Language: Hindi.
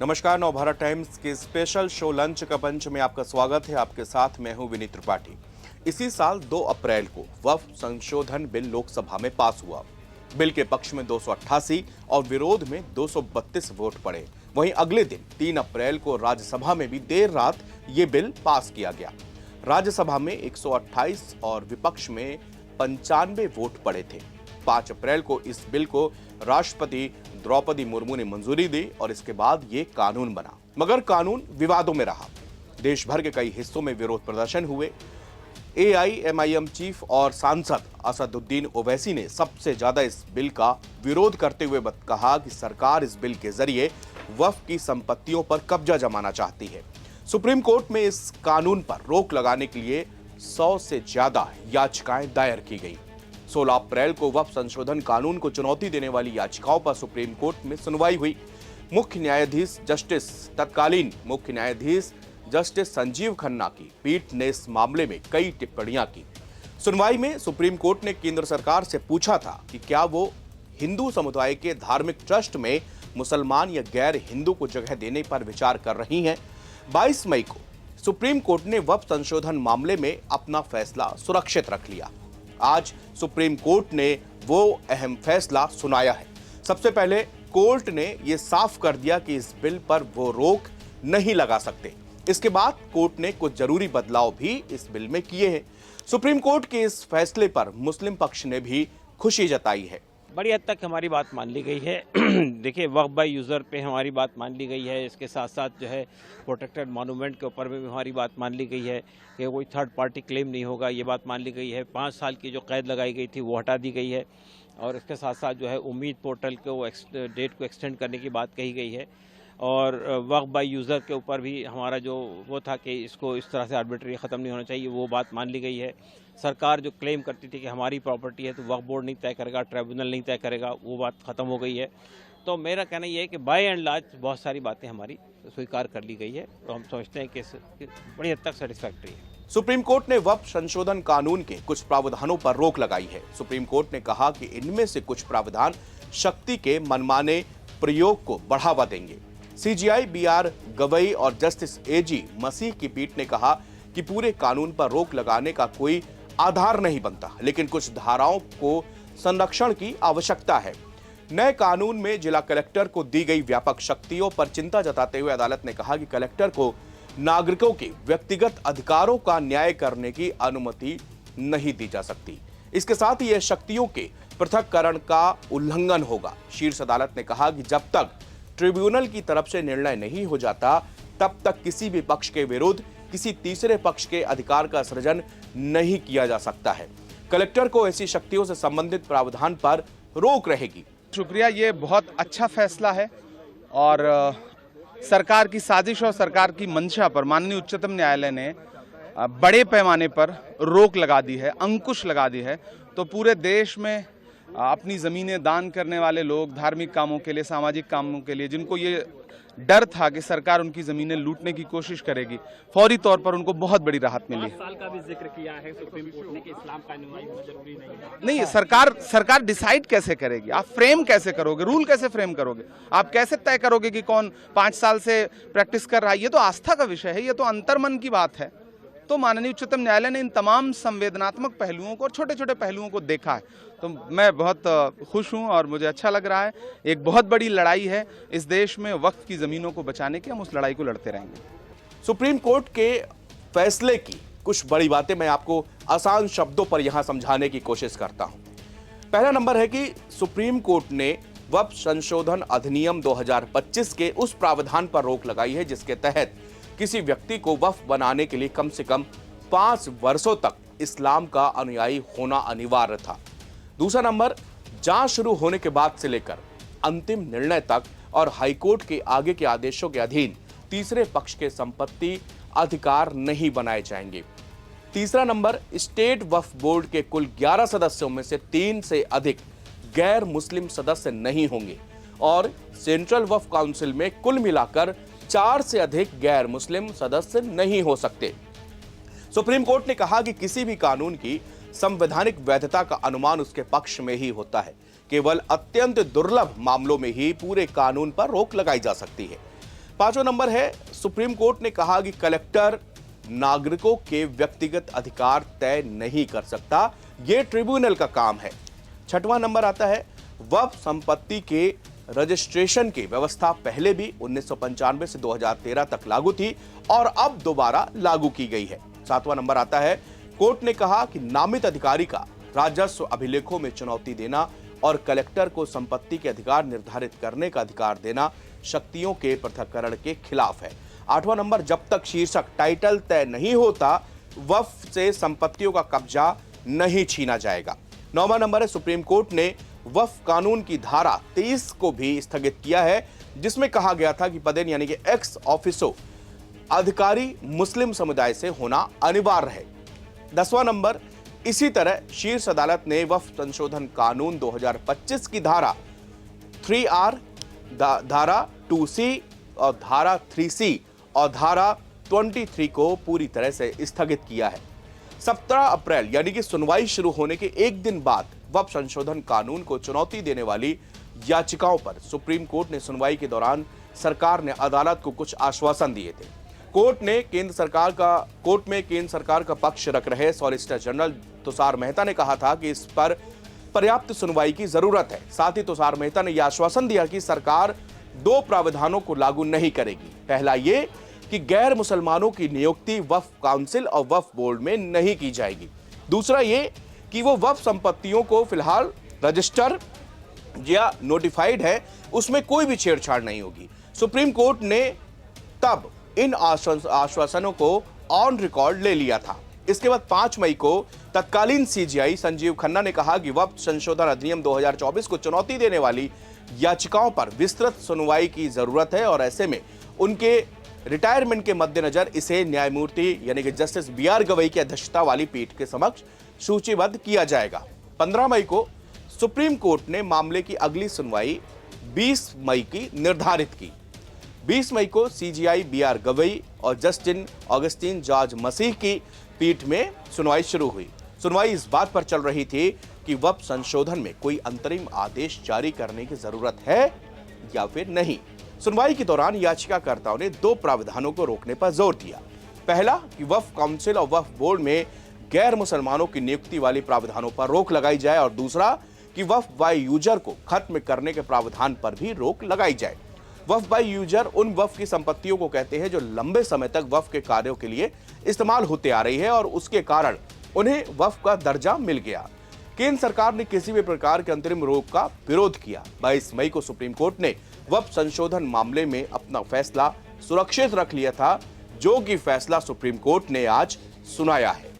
नमस्कार, नवभारत टाइम्स के स्पेशल शो लंच का पंच में आपका स्वागत है। आपके साथ मैं हूं विनीत त्रिपाठी। इसी साल 2 अप्रैल को वक्फ संशोधन बिल लोकसभा में पास हुआ। बिल के पक्ष में 288 और विरोध में 232 वोट पड़े। वहीं अगले दिन 3 अप्रैल को राज्यसभा में भी देर रात ये बिल पास किया गया। राज्यसभा में 128 और विपक्ष में 95 वोट पड़े थे। 5 अप्रैल को इस बिल को राष्ट्रपति द्रौपदी मुर्मू ने मंजूरी दी और इसके बाद ये कानून बना। मगर कानून विवादों में रहा। देश भर के कई हिस्सों में विरोध प्रदर्शन हुए। एआईएमआईएम चीफ और सांसद असदुद्दीन ओवैसी ने सबसे ज्यादा इस बिल का विरोध करते हुए कहा कि सरकार इस बिल के जरिए वक्फ की संपत्तियों पर कब्जा जमाना चाहती है। सुप्रीम कोर्ट में इस कानून पर रोक लगाने के लिए 100 से ज्यादा याचिकाएं दायर की गई। 16 अप्रैल को वक्फ संशोधन कानून को चुनौती देने वाली याचिकाओं पर सुप्रीम कोर्ट में सुनवाई हुई। तत्कालीन मुख्य न्यायाधीश जस्टिस संजीव खन्ना की पीठ ने इस मामले में कई टिप्पणियां की। सुनवाई में सुप्रीम कोर्ट ने केंद्र सरकार से पूछा था कि क्या वो हिंदू समुदाय के धार्मिक ट्रस्ट में मुसलमान या गैर हिंदू को जगह देने पर विचार कर रही हैं। 22 मई को सुप्रीम कोर्ट ने वक्फ संशोधन मामले में अपना फैसला सुरक्षित रख लिया। आज सुप्रीम कोर्ट ने वो अहम फैसला सुनाया है। सबसे पहले कोर्ट ने ये साफ कर दिया कि इस बिल पर वो रोक नहीं लगा सकते। इसके बाद कोर्ट ने कुछ जरूरी बदलाव भी इस बिल में किए हैं। सुप्रीम कोर्ट के इस फैसले पर मुस्लिम पक्ष ने भी खुशी जताई है। बड़ी हद तक हमारी बात मान ली गई है। देखिए, वक्फ बाय यूज़र पे हमारी बात मान ली गई है। इसके साथ साथ जो है प्रोटेक्टेड मॉन्यूमेंट के ऊपर भी हमारी बात मान ली गई है कि कोई थर्ड पार्टी क्लेम नहीं होगा, ये बात मान ली गई है। 5 साल की जो कैद लगाई गई थी वो हटा दी गई है और इसके साथ साथ जो है उम्मीद पोर्टल को डेट को एक्सटेंड करने की बात कही गई है। और वक्फ बाय यूज़र के ऊपर भी हमारा जो वो था कि इसको इस तरह से आर्बिट्री ख़त्म नहीं होना चाहिए, वो बात मान ली गई है। सरकार जो क्लेम करती थी कि हमारी प्रॉपर्टी है तो वक्फ बोर्ड नहीं तय करेगा, ट्राइब्यूनल नहीं तय करेगा, वो बात ख़त्म हो गई है। तो मेरा कहना ये है कि बाय एंड लार्ज बहुत सारी बातें हमारी स्वीकार कर ली गई है और हम समझते हैं कि बड़ी हद तक सेटिस्फैक्ट्री है। सुप्रीम कोर्ट ने वक्फ संशोधन कानून के कुछ प्रावधानों पर रोक लगाई है। सुप्रीम कोर्ट ने कहा कि इनमें से कुछ प्रावधान शक्ति के मनमाने प्रयोग को बढ़ावा देंगे। सीजीआई बीआर गवई और जस्टिस एजी मसीह की पीठ ने कहा कि पूरे कानून पर रोक लगाने का कोई आधार नहीं बनता, लेकिन कुछ धाराओं को संरक्षण की आवश्यकता है। नए कानून में जिला कलेक्टर को दी गई व्यापक शक्तियों पर चिंता जताते हुए अदालत ने कहा कि कलेक्टर को नागरिकों के व्यक्तिगत अधिकारों का न्याय करने की अनुमति नहीं दी जा सकती। इसके साथ ही यह शक्तियों के पृथक्करण का उल्लंघन होगा। शीर्ष अदालत ने कहा कि जब तक ट्रिब्यूनल की तरफ से निर्णय नहीं हो जाता, तब तक किसी भी पक्ष के विरुद्ध किसी तीसरे पक्ष के अधिकार का सृजन नहीं किया जा सकता है। कलेक्टर को ऐसी शक्तियों से संबंधित प्रावधान पर रोक रहेगी। शुक्रिया, ये बहुत अच्छा फैसला है और सरकार की साजिश और सरकार की मंशा पर माननीय उच्चतम न्यायालय ने बड़े पैमाने पर रोक लगा दी है, अंकुश लगा दी है। तो पूरे देश में अपनी ज़मीनें दान करने वाले लोग, धार्मिक कामों के लिए, सामाजिक कामों के लिए, जिनको ये डर था कि सरकार उनकी ज़मीनें लूटने की कोशिश करेगी, फौरी तौर पर उनको बहुत बड़ी राहत मिली। 5 साल का भी जिक्र किया है सुप्रीम कोर्ट ने कि इस्लाम का अनुयायी होना जरूरी नहीं है। नहीं, सरकार डिसाइड कैसे करेगी? आप फ्रेम कैसे करोगे? रूल कैसे फ्रेम करोगे? आप कैसे तय करोगे कि कौन 5 साल से प्रैक्टिस कर रहा है? ये तो आस्था का विषय है, ये तो अंतर्मन की बात है। तो माननीय उच्चतम न्यायालय ने इन तमाम संवेदनात्मक पहलुओं को और छोटे छोटे पहलुओं को देखा है। तो मैं बहुत खुश हूं और मुझे अच्छा लग रहा है। एक बहुत बड़ी लड़ाई है इस देश में वक्फ की ज़मीनों को बचाने की, हम उस लड़ाई को लड़ते रहेंगे। सुप्रीम कोर्ट के फैसले की कुछ बड़ी बातें मैं आपको आसान शब्दों पर यहां समझाने की कोशिश करता हूं। पहला नंबर है कि सुप्रीम कोर्ट ने वक्फ संशोधन अधिनियम 2025 के उस प्रावधान पर रोक लगाई है जिसके तहत किसी व्यक्ति को वक्फ बनाने के लिए कम से कम 5 वर्षों तक इस्लाम का अनुयायी होना अनिवार्य था। दूसरा नंबर, जांच शुरू होने के बाद से लेकर अंतिम निर्णय तक और हाईकोर्ट के आगे के आदेशों के अधीन तीसरे पक्ष के संपत्ति अधिकार नहीं बनाए जाएंगे। तीसरा नंबर, स्टेट वक्फ बोर्ड के कुल 11 सदस्यों में से 3 से अधिक गैर मुस्लिम सदस्य नहीं होंगे और सेंट्रल वक्फ काउंसिल में कुल मिलाकर 4 से अधिक गैर मुस्लिम सदस्य नहीं हो सकते। सुप्रीम कोर्ट ने कहा कि किसी भी कानून की संवैधानिक वैधता का अनुमान उसके पक्ष में ही होता है। केवल अत्यंत दुर्लभ मामलों में ही पूरे कानून पर रोक लगाई जा सकती है। पांचवा नंबर है, सुप्रीम कोर्ट ने कहा कि कलेक्टर नागरिकों के व्यक्तिगत अधिकार तय नहीं कर सकता, यह ट्रिब्यूनल का काम है। छठवां नंबर आता है, वक्फ संपत्ति के रजिस्ट्रेशन की व्यवस्था पहले भी 1995 से 2013 तक लागू थी और अब दोबारा लागू की गई है। सातवां नंबर आता है, कोर्ट ने कहा कि नामित अधिकारी का राजस्व अभिलेखों में चुनौती देना और कलेक्टर को संपत्ति के अधिकार निर्धारित करने का अधिकार देना शक्तियों के पृथक्करण के खिलाफ है। आठवां नंबर, जब तक शीर्षक टाइटल तय नहीं होता वक्फ से संपत्तियों का कब्जा नहीं छीना जाएगा। नौवां नंबर है, सुप्रीम कोर्ट ने वक्फ कानून की धारा 23 को भी स्थगित किया है, जिसमें कहा गया था कि पदेन यानी कि एक्स ऑफिसो अधिकारी मुस्लिम समुदाय से होना अनिवार्य है। 10वां नंबर, इसी तरह शीर्ष अदालत ने वक्फ संशोधन कानून 2025 की धारा 3R, धारा 2C और धारा 3C और धारा 23 को पूरी तरह से स्थगित किया है। 17 अप्रैल यानी कि सुनवाई शुरू होने के एक दिन बाद वक्फ संशोधन कानून को चुनौती देने वाली याचिकाओं पर सुप्रीम कोर्ट ने सुनवाई के दौरान सरकार ने अदालत को कुछ आश्वासन दिए थे। कोर्ट में केंद्र सरकार का पक्ष रख रहे सॉलिसिटर जनरल तुषार मेहता ने कहा था कि इस पर पर्याप्त सुनवाई की जरूरत है। साथ ही तुषार मेहता ने यह आश्वासन दिया कि सरकार 2 प्रावधानों को लागू नहीं करेगी। पहला ये कि गैर मुसलमानों की नियुक्ति वक्फ काउंसिल और वक्फ बोर्ड में नहीं की जाएगी। दूसरा ये कि वो वक्फ संपत्तियों को फिलहाल रजिस्टर या नोटिफाइड है उसमें कोई भी छेड़छाड़ नहीं होगी। सुप्रीम कोर्ट ने तब इन आश्वासनों को ऑन रिकॉर्ड ले लिया था। इसके बाद 5 मई को तत्कालीन सीजीआई संजीव खन्ना ने कहा कि वक्फ संशोधन अधिनियम 2024 को चुनौती देने वाली याचिकाओं पर विस्तृत सुनवाई की जरूरत है और ऐसे में उनके रिटायरमेंट के मद्देनजर इसे न्यायमूर्ति यानी कि जस्टिस BR गवई की अध्यक्षता वाली पीठ के समक्ष सूचीबद्ध किया जाएगा। 15 मई को सुप्रीम कोर्ट ने मामले की अगली सुनवाई 20 मई की निर्धारित की। 20 मई को सीजीआई BR गवई और जस्टिस ऑगस्टीन जॉर्ज मसीह की पीठ में सुनवाई शुरू हुई। सुनवाई इस बात पर चल रही थी कि वक्फ संशोधन में कोई अंतरिम आदेश जारी करने की जरूरत है या फिर नहीं। सुनवाई के दौरान याचिकाकर्ताओं ने 2 प्रावधानों को रोकने पर जोर दिया। पहला कि वक्फ काउंसिल और वक्फ बोर्ड में गैर मुसलमानों की नियुक्ति वाली प्रावधानों पर रोक लगाई जाए और दूसरा कि वक्फ बाय यूजर को खत्म करने के प्रावधान पर भी रोक लगाई जाए। वक्फ बाय यूजर उन वक्फ की संपत्तियों को कहते हैं जो लंबे समय तक वक्फ के कार्यों के लिए इस्तेमाल होते आ रही है और उसके कारण उन्हें वक्फ का दर्जा मिल गया। केंद्र सरकार ने किसी भी प्रकार के अंतरिम रोक का विरोध किया। 22 मई को सुप्रीम कोर्ट ने वक्फ संशोधन मामले में अपना फैसला सुरक्षित रख लिया था, जो कि फैसला सुप्रीम कोर्ट ने आज सुनाया है।